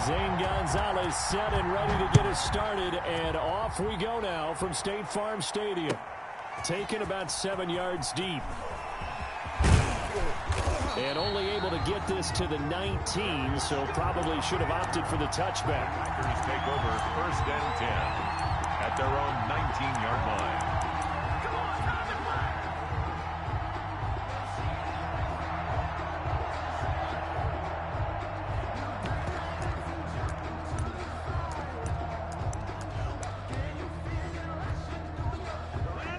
Zane Gonzalez set and ready to get us started, and off we go now from State Farm Stadium. Taken about 7 yards deep. And only able to get this to the 19, so probably should have opted for the touchback. Packers take over 1st and 10 at their own 19-yard line.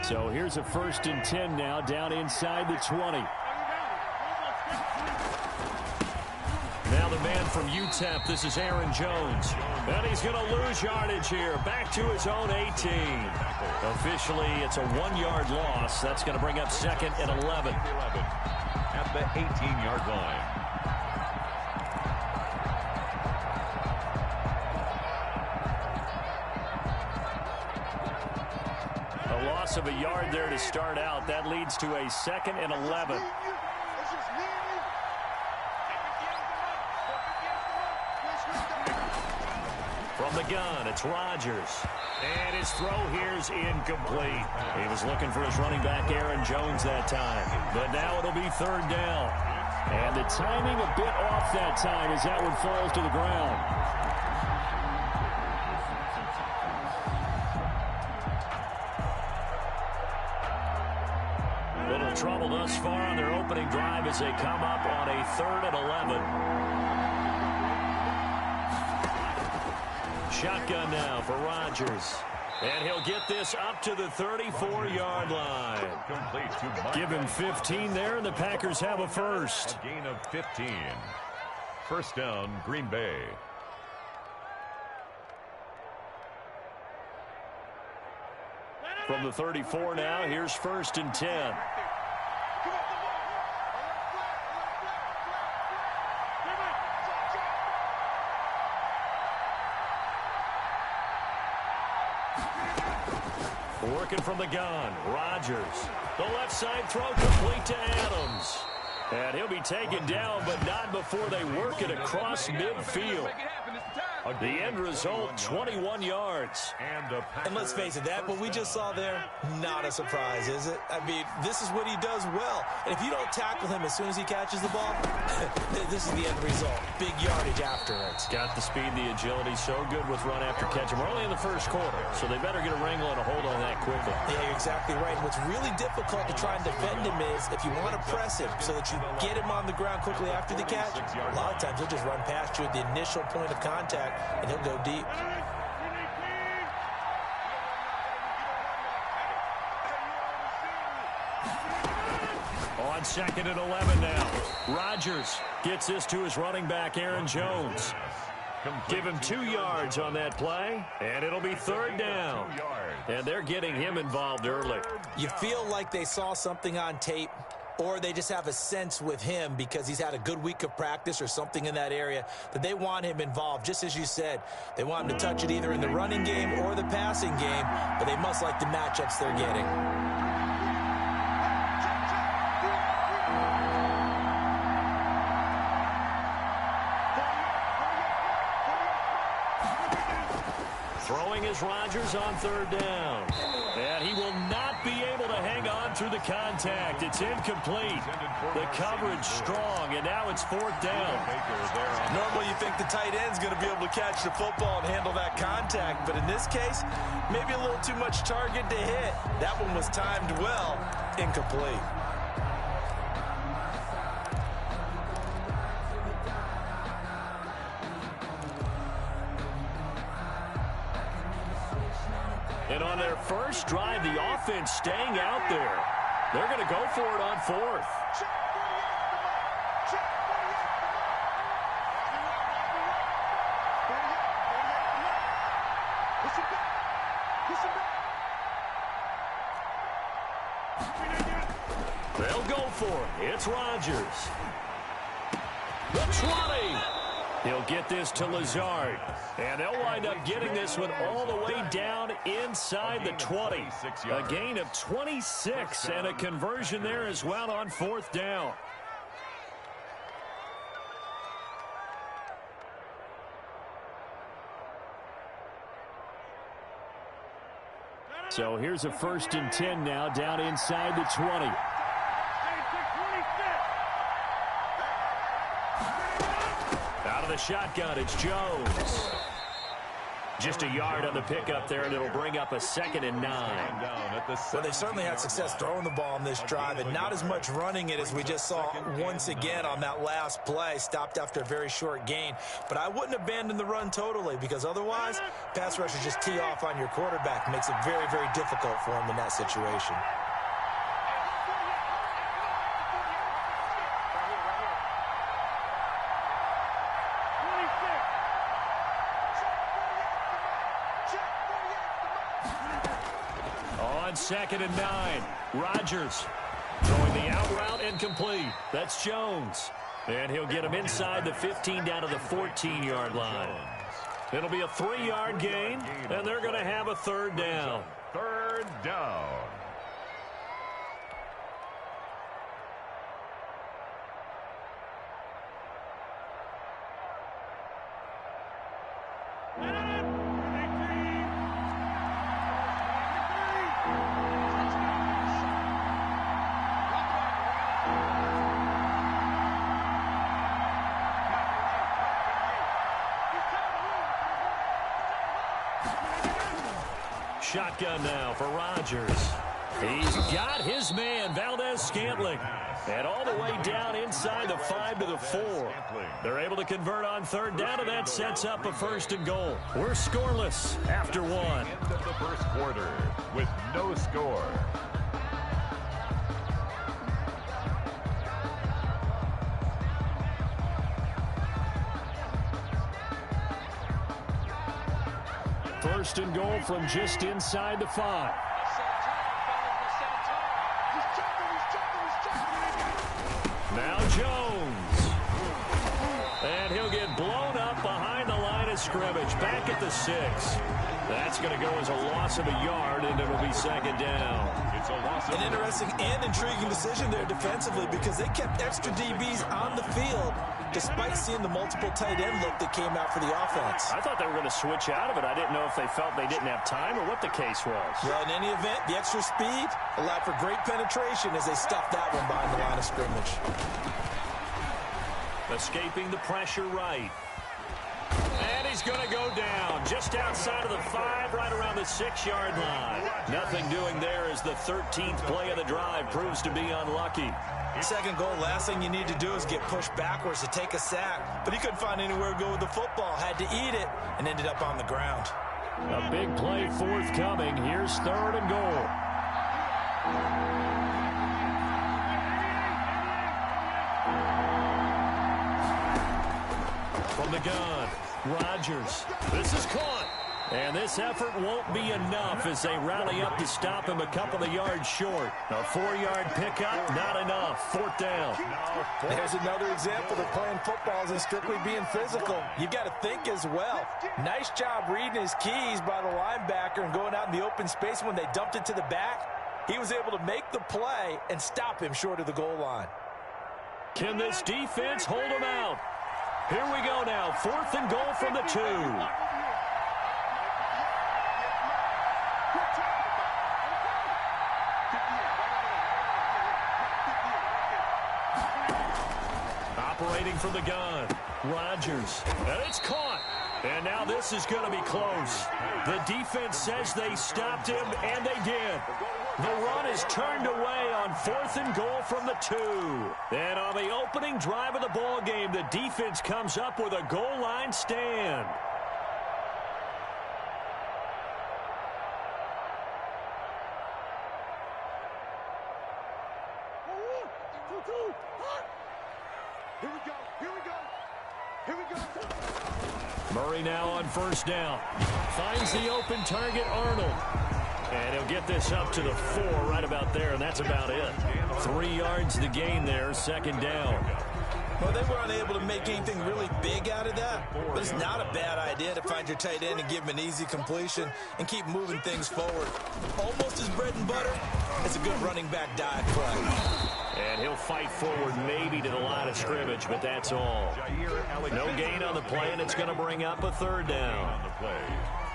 So here's a 1st and 10 now, down inside the 20. Now the man from UTEP, this is Aaron Jones. And he's going to lose yardage here, back to his own 18. Officially, it's a 1-yard loss. That's going to bring up 2nd and 11. At the 18-yard line. Of a yard there to start out. That leads to a 2nd and 11. From the gun, it's Rodgers. And his throw here's incomplete. He was looking for his running back, Aaron Jones, that time. But now it'll be 3rd down. And the timing a bit off that time as that one falls to the ground. Trouble thus far on their opening drive as they come up on a 3rd and 11. Shotgun now for Rodgers. And he'll get this up to the 34-yard line. Give him 15 there, and the Packers have a first. A gain of 15. 1st down, Green Bay. From the 34 now, here's 1st and 10. Working from the gun, Rodgers. The left side throw complete to Adams. And he'll be taken down, but not before they work it across midfield. The end result, 21 yards. And let's face it, that what we just saw there, not a surprise, is it? I mean, this is what he does well. And if you don't tackle him as soon as he catches the ball, this is the end result. Big yardage after it. Got the speed, the agility, so good with run after catch. We're only in the 1st quarter, so they better get a wrangle and a hold on that quickly. Yeah, you're exactly right. And what's really difficult to try and defend him is if you want to press him so that you get him on the ground quickly after the catch, a lot of times he'll just run past you at the initial point of contact, and he'll go deep. On 2nd and 11 now. Rodgers gets this to his running back, Aaron Jones. Give him 2 yards on that play, and it'll be 3rd down. And they're getting him involved early. You feel like they saw something on tape, or they just have a sense with him because he's had a good week of practice or something in that area that they want him involved. Just as you said, they want him to touch it either in the running game or the passing game, but they must like the matchups they're getting. Throwing is Rodgers on 3rd down. And he will not be able to hang on through the contact. It's incomplete. The coverage strong, and now it's 4th down. Normally you think the tight end's going to be able to catch the football and handle that contact, but in this case, maybe a little too much target to hit. That one was timed well. Incomplete. And on their first drive, the offense staying out there. They're going to go for it on 4th. They'll go for it. It's Rodgers. The 20. He'll get this to Lazard. And they'll wind up getting this one all the way down inside the 20. A gain of 26 and a conversion there as well on 4th down. So here's a 1st and 10 now, down inside the 20. Out of the shotgun, it's Jones. Just a yard on the pickup there, and it'll bring up a 2nd and 9. Well, they've certainly had success throwing the ball on this drive, and not as much running it as we just saw once again on that last play. Stopped after a very short gain. But I wouldn't abandon the run totally, because otherwise, pass rushers just tee off on your quarterback. Makes it very, very difficult for him in that situation. On 2nd and 9, Rodgers throwing the out route and complete. That's Jones. And he'll get him inside the 15 down to the 14-yard line. It'll be a 3-yard gain, and they're going to have a 3rd down. 3rd down. Shotgun now for Rodgers. He's got his man, Valdez-Scantling. And all the way down inside the 5 to the 4. They're able to convert on 3rd down, and that sets up a 1st and goal. We're scoreless after 1. End of the 1st quarter with no score. First and goal from just inside the 5. Now Jones. And he'll get blown up behind the line of scrimmage. Back at the 6. That's going to go as a loss of a yard, and it'll be 2nd down. It's a loss of an interesting and intriguing decision there defensively, because they kept extra DBs on the field despite seeing the multiple tight end look that came out for the offense. I thought they were going to switch out of it. I didn't know if they felt they didn't have time or what the case was. Well, in any event, the extra speed allowed for great penetration as they stuffed that one behind the line of scrimmage. Escaping the pressure right. And he's going to go down just outside of the 5, right around the 6-yard line. Nothing doing there as the 13th play of the drive proves to be unlucky. 2nd goal, last thing you need to do is get pushed backwards to take a sack. But he couldn't find anywhere to go with the football. Had to eat it and ended up on the ground. A big play forthcoming. Here's 3rd and goal. From the gun, Rodgers. This is caught. And this effort won't be enough as they rally up to stop him a couple of yards short. A 4-yard pickup, not enough. 4th down. There's another example of playing football isn't strictly being physical. You've got to think as well. Nice job reading his keys by the linebacker and going out in the open space when they dumped it to the back. He was able to make the play and stop him short of the goal line. Can this defense hold him out? Here we go now. 4th and goal from the 2. Operating from the gun, Rodgers, and it's caught. And now this is going to be close. The defense says they stopped him, and they did. The run is turned away on 4th and goal from the 2. And on the opening drive of the ball game, the defense comes up with a goal line stand. Murray now on 1st down. Finds the open target, Arnold. And he'll get this up to the 4 right about there, and that's about it. 3 yards to gain there, 2nd down. Well, they were unable to make anything really big out of that, but it's not a bad idea to find your tight end and give him an easy completion and keep moving things forward. Almost his bread and butter. It's a good running back dive play. And he'll fight forward maybe to the line of scrimmage, but that's all. No gain on the play, and it's going to bring up a 3rd down.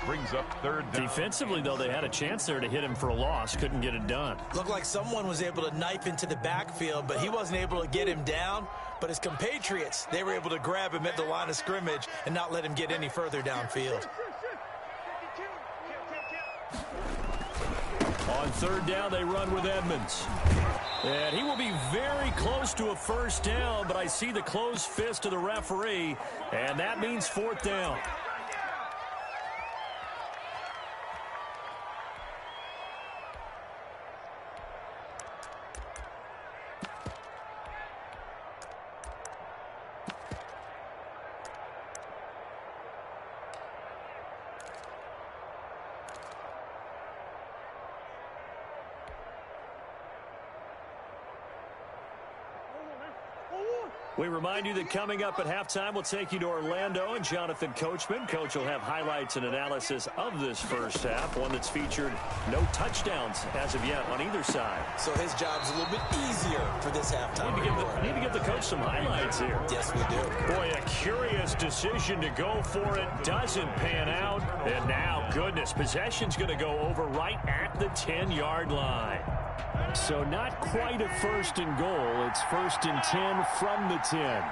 brings up third down. Defensively, though, they had a chance there to hit him for a loss. Couldn't get it done. Looked like someone was able to knife into the backfield, but he wasn't able to get him down. But his compatriots, they were able to grab him at the line of scrimmage and not let him get any further downfield. On third down, they run with Edmonds. And he will be very close to a first down, but I see the closed fist of the referee, and that means fourth down. We remind you that coming up at halftime, we'll take you to Orlando and Jonathan Coachman. Coach will have highlights and analysis of this first half, one that's featured no touchdowns as of yet on either side. So his job's a little bit easier for this halftime. Need to give the coach some highlights here. Yes, we do. Boy, a curious decision to go for it. Doesn't pan out. And now, goodness, possession's going to go over right at the 10-yard line. So not quite a first and goal. It's first and 10 from the 10.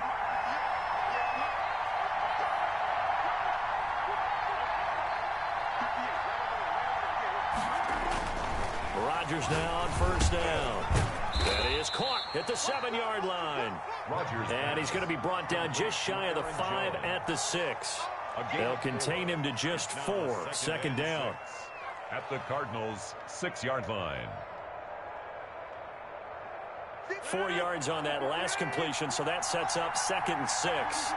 Rodgers now on first down. That is caught at the 7-yard line. And he's going to be brought down just shy of the 5 at the 6. They'll contain him to just 4. Second down. At the Cardinals' 6-yard line. 4 yards on that last completion, so that sets up 2nd and 6.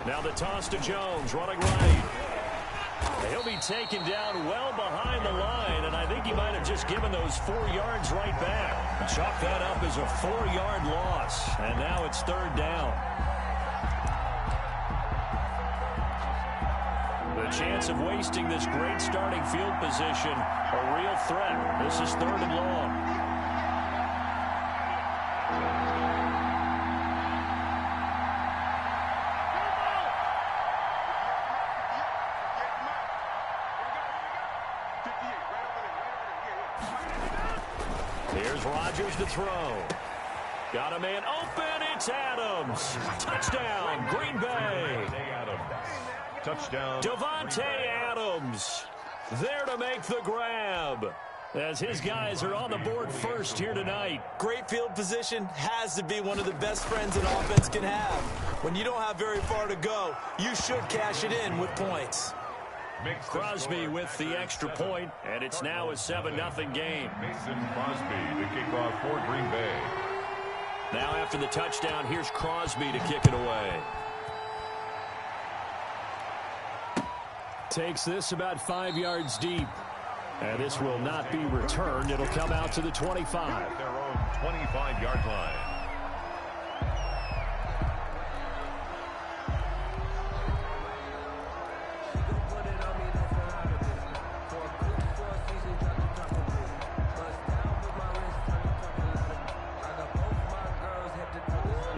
Now the toss to Jones, running right. He'll be taken down well behind the line, and I think he might have just given those 4 yards right back. Chalk that up as a 4-yard loss, and now it's third down. The chance of wasting this great starting field position, a real threat. This is third and long. Here's Rodgers to throw. Got a man open. It's Adams. Touchdown, Green Bay. Touchdown. Davante Adams there to make the grab as his guys are on the board first here tonight. Great field position has to be one of the best friends an offense can have. When you don't have very far to go, you should cash it in with points. Crosby with the extra point, and it's now a 7-0 game. Mason Crosby to kick off for Green Bay. Now after the touchdown, here's Crosby to kick it away. Takes this about 5 yards deep. And this will not be returned. It'll come out to the 25. At their own 25-yard line.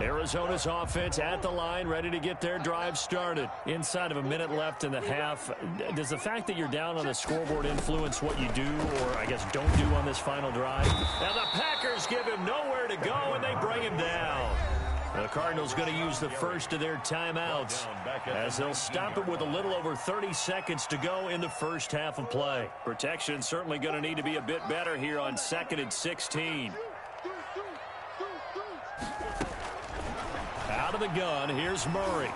Arizona's offense at the line, ready to get their drive started. Inside of a minute left in the half, does the fact that you're down on the scoreboard influence what you do, or I guess don't do on this final drive? Now the Packers give him nowhere to go, and they bring him down. The Cardinals going to use the first of their timeouts as they'll stop it with a little over 30 seconds to go in the first half of play. Protection certainly going to need to be a bit better here on 2nd and 16. Out of the gun, here's Murray.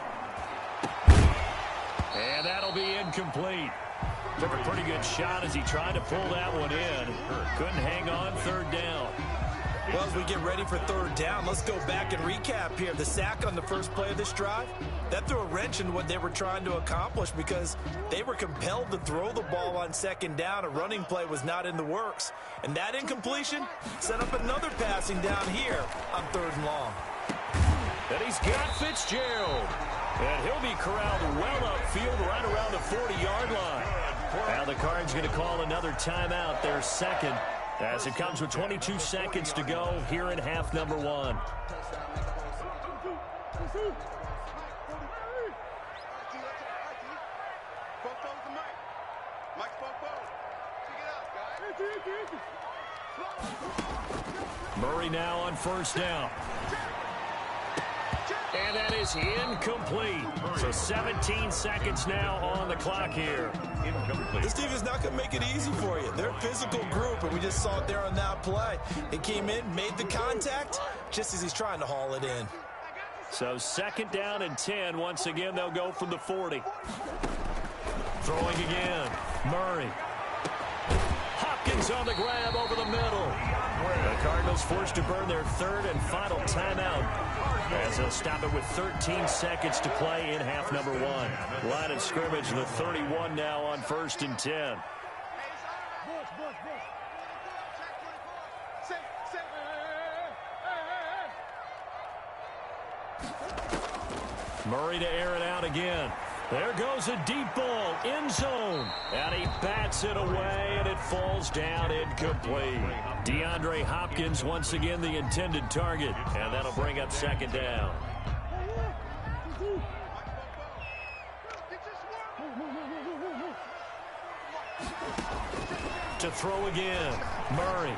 And that'll be incomplete. Took a pretty good shot as he tried to pull that one in. Couldn't hang on, third down. Well, as we get ready for third down, let's go back and recap here. The sack on the first play of this drive, that threw a wrench in what they were trying to accomplish because they were compelled to throw the ball on second down. A running play was not in the works. And that incompletion set up another passing down here on third and long. And he's got Fitzgerald. And he'll be corralled well upfield right around the 40-yard line. Now the Cards going to call another timeout, their second, as it comes with 22 seconds to go here in half number one. Murray now on first down. And that is incomplete. So 17 seconds now on the clock here. Incomplete. This defense is not going to make it easy for you. They're a physical group, and we just saw it there on that play. It came in, made the contact, just as he's trying to haul it in. So second down and 10. Once again, they'll go from the 40. Throwing again. Murray. Hopkins on the grab over the middle. The Cardinals forced to burn their third and final timeout, as they'll stop it with 13 seconds to play in half number one. Line of scrimmage, the 31 now on first and 10. Murray to air it out again. There goes a deep ball, end zone. And he bats it away, and it falls down incomplete. DeAndre Hopkins, once again, the intended target. And that'll bring up second down. To throw again, Murray.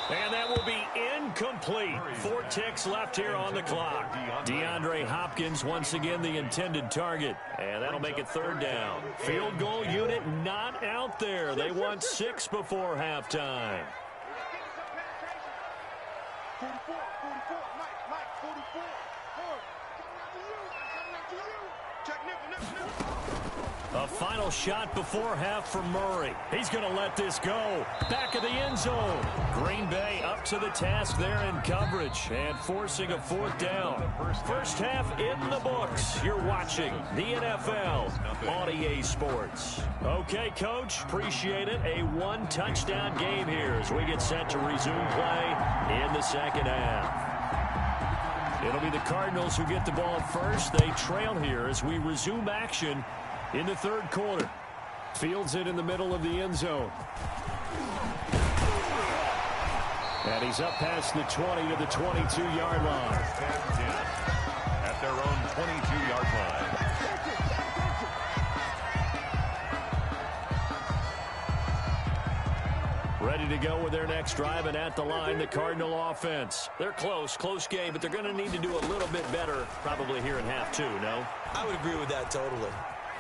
And that will be incomplete. 4 ticks left here on the clock. DeAndre Hopkins, once again, the intended target. And that'll make it third down. Field goal unit not out there. They want 6 before halftime. A final shot before half from Murray. He's going to let this go. Back of the end zone. Green Bay up to the task there in coverage and forcing a fourth down. First half in the books. You're watching the NFL on EA Sports. Okay, Coach, appreciate it. A 1-touchdown game here as we get set to resume play in the second half. It'll be the Cardinals who get the ball first. They trail here as we resume action in the third quarter. Fields it in the middle of the end zone. And he's up past the 20 to the 22-yard line. At their own 22-yard line. Ready to go with their next drive, and at the line, the Cardinal offense. They're close game, but they're going to need to do a little bit better probably here in half two, no? I would agree with that totally.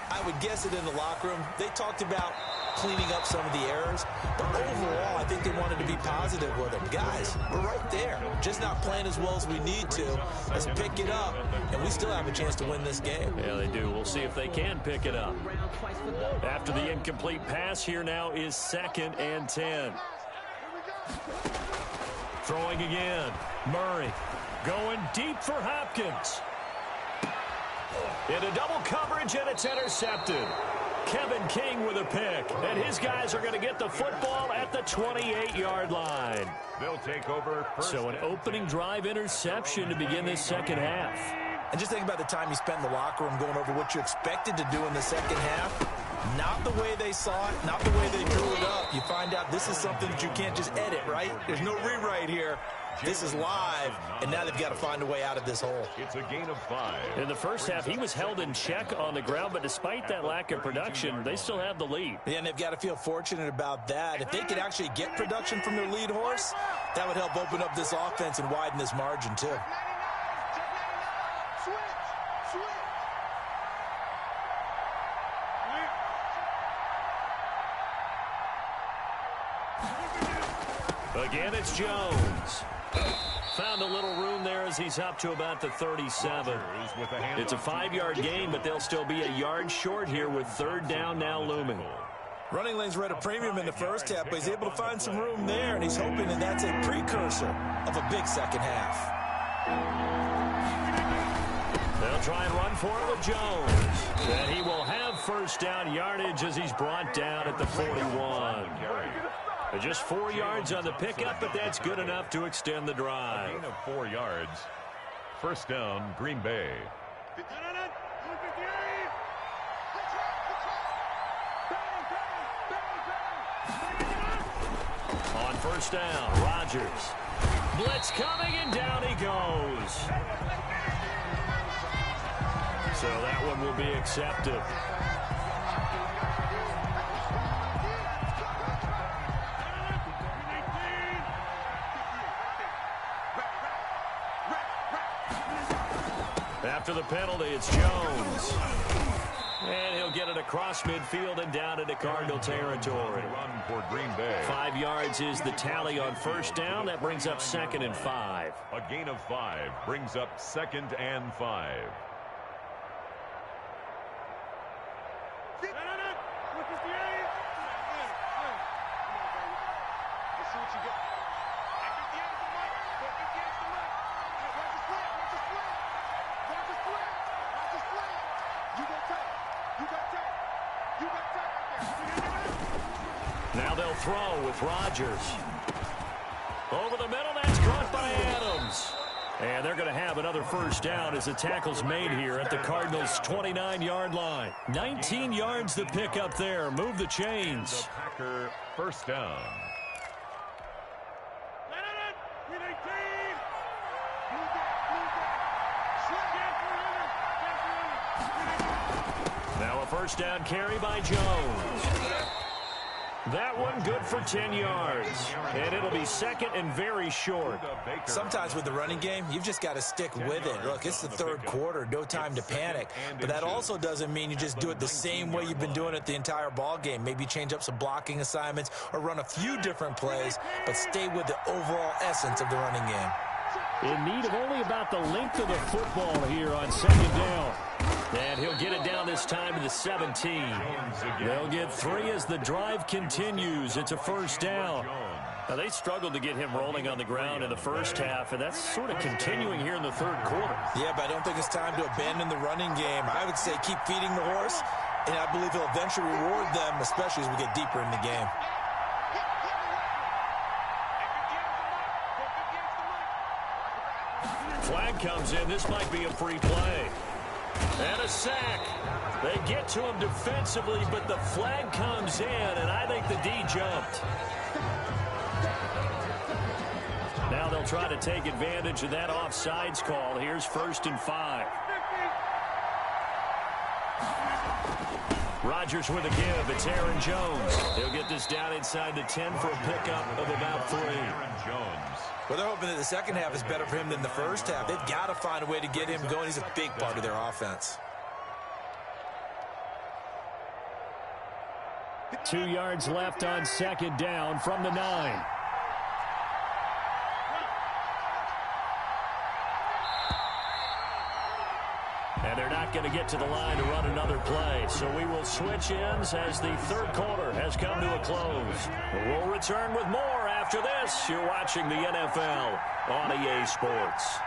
I would guess it in the locker room. They talked about cleaning up some of the errors, but overall, I think they wanted to be positive with them. Guys, we're right there. Just not playing as well as we need to. Let's pick it up, and we still have a chance to win this game. Yeah, they do. We'll see if they can pick it up. After the incomplete pass, here now is second and 10. Throwing again. Murray going deep for Hopkins. Into double coverage, and it's intercepted. Kevin King with a pick, and his guys are going to get the football at the 28-yard line. They'll take over. So an opening drive interception to begin this second half. And just think about the time you spent in the locker room going over what you expected to do in the second half. Not the way they saw it, not the way they drew it up. You find out this is something that you can't just edit, right? There's no rewrite here. This is live, and now they've got to find a way out of this hole. It's a gain of 5. In the first half, he was held in check on the ground, but despite that lack of production, they still have the lead. Yeah, and they've got to feel fortunate about that. If they could actually get production from their lead horse, that would help open up this offense and widen this margin, too. Again, it's Jones. Found a little room there as he's up to about the 37. It's a 5-yard gain, but they'll still be a yard short here with third down now looming. Running lanes were at a premium in the first half, but he's able to find some room there, and he's hoping that that's a precursor of a big second half. They'll try and run for it with Jones. And he will have first down yardage as he's brought down at the 41. Just 4 yards on the pickup, but that's good enough to extend the drive. A gain of 4 yards. First down, Green Bay. On first down, Rodgers. Blitz coming, and down he goes. So that one will be accepted. After the penalty, it's Jones. And he'll get it across midfield and down into Cardinal territory. Run for Green Bay. 5 yards is the tally on first down. That brings up 2nd and 5. A gain of 5 brings up 2nd and 5. Now they'll throw with Rodgers. Over the middle, that's caught by Adams. And they're going to have another first down as the tackle's made here at the Cardinals' 29-yard line. 19 yards to pick up there. Move the chains. The Packer first down. Now a first down carry by Jones. That one good for 10 yards. And it'll be 2nd and very short. Sometimes with the running game, you've just got to stick with it. Look, it's the 3rd quarter, no time to panic. But that also doesn't mean you just do it the same way you've been doing it the entire ball game. Maybe change up some blocking assignments or run a few different plays, but stay with the overall essence of the running game. In need of only about the length of the football here on 2nd down. And he'll get it down this time to the 17. They'll get 3 as the drive continues. It's a first down. Now, they struggled to get him rolling on the ground in the first half, and that's sort of continuing here in the 3rd quarter. Yeah, but I don't think it's time to abandon the running game. I would say keep feeding the horse, and I believe he'll eventually reward them, especially as we get deeper in the game. Flag comes in. This might be a free play. And a sack. They get to him defensively, but the flag comes in, and I think the D jumped. Now they'll try to take advantage of that offsides call. Here's 1st and 5. Rodgers with a give. It's Aaron Jones. He'll get this down inside the 10 for a pickup of about 3. Aaron Jones. Well, they're hoping that the second half is better for him than the first half. They've got to find a way to get him going. He's a big part of their offense. 2 yards left on 2nd down from the 9. And they're not going to get to the line to run another play. So we will switch ends as the 3rd quarter has come to a close. We'll return with more after this. You're watching the NFL on EA Sports.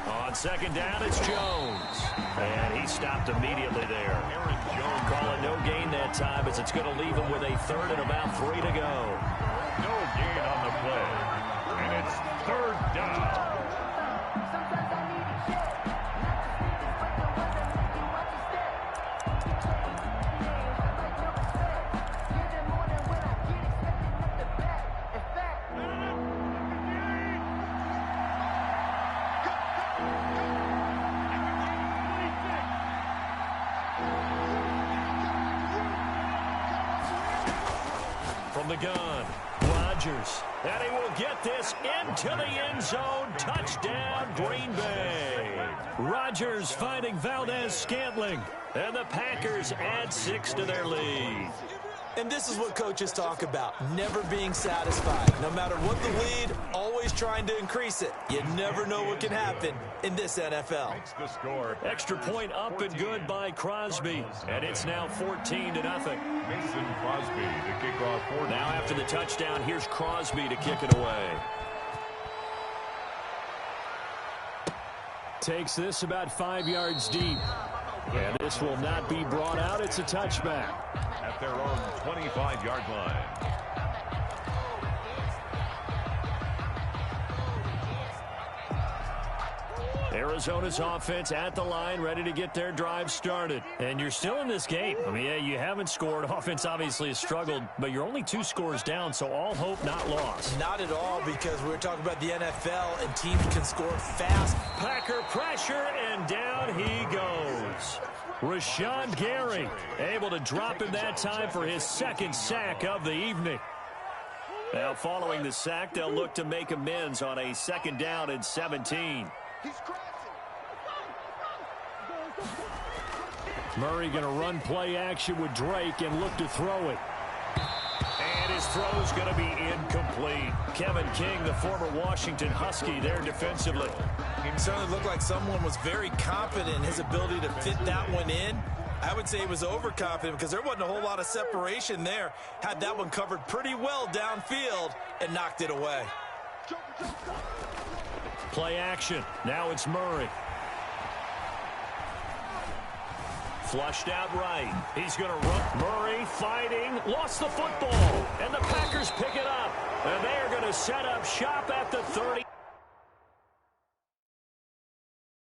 On 2nd down, it's Jones. And he stopped immediately there. Aaron Jones calling no gain that time as it's going to leave him with a 3rd and about 3 to go. No gain on the play. And it's 3rd down. From the gun, Rodgers. And he will get this into the end zone. Touchdown, Green Bay. Rodgers finding Valdez-Scantling. And the Packers add 6 to their lead. And this is what coaches talk about, never being satisfied. No matter what the lead, always trying to increase it. You never know what can happen in this NFL. Makes the score. Extra point up and good by Crosby. And it's now 14-0. Mason Crosby to kick off 4. Now after the touchdown, here's Crosby to kick it away. Takes this about 5 yards deep. And this will not be brought out. It's a touchback. At their own 25-yard line. Arizona's offense at the line, ready to get their drive started. And you're still in this game. I mean, yeah, you haven't scored. Offense obviously has struggled, but you're only 2 scores down, so all hope not lost. Not at all, because we're talking about the NFL, and teams can score fast. Packer pressure, and down he goes. Rashawn Gary able to drop him that time for his 2nd sack of the evening. Now, following the sack, they'll look to make amends on a 2nd down and 17. Murray going to run play action with Drake and look to throw it. And his throw's going to be incomplete. Kevin King, the former Washington Husky, there defensively. It certainly looked like someone was very confident in his ability to fit that one in. I would say he was overconfident because there wasn't a whole lot of separation there. Had that one covered pretty well downfield and knocked it away. Play action. Now it's Murray. Flushed out right. He's going to run. Murray fighting. Lost the football. And the Packers pick it up. And they are going to set up shop at the 30.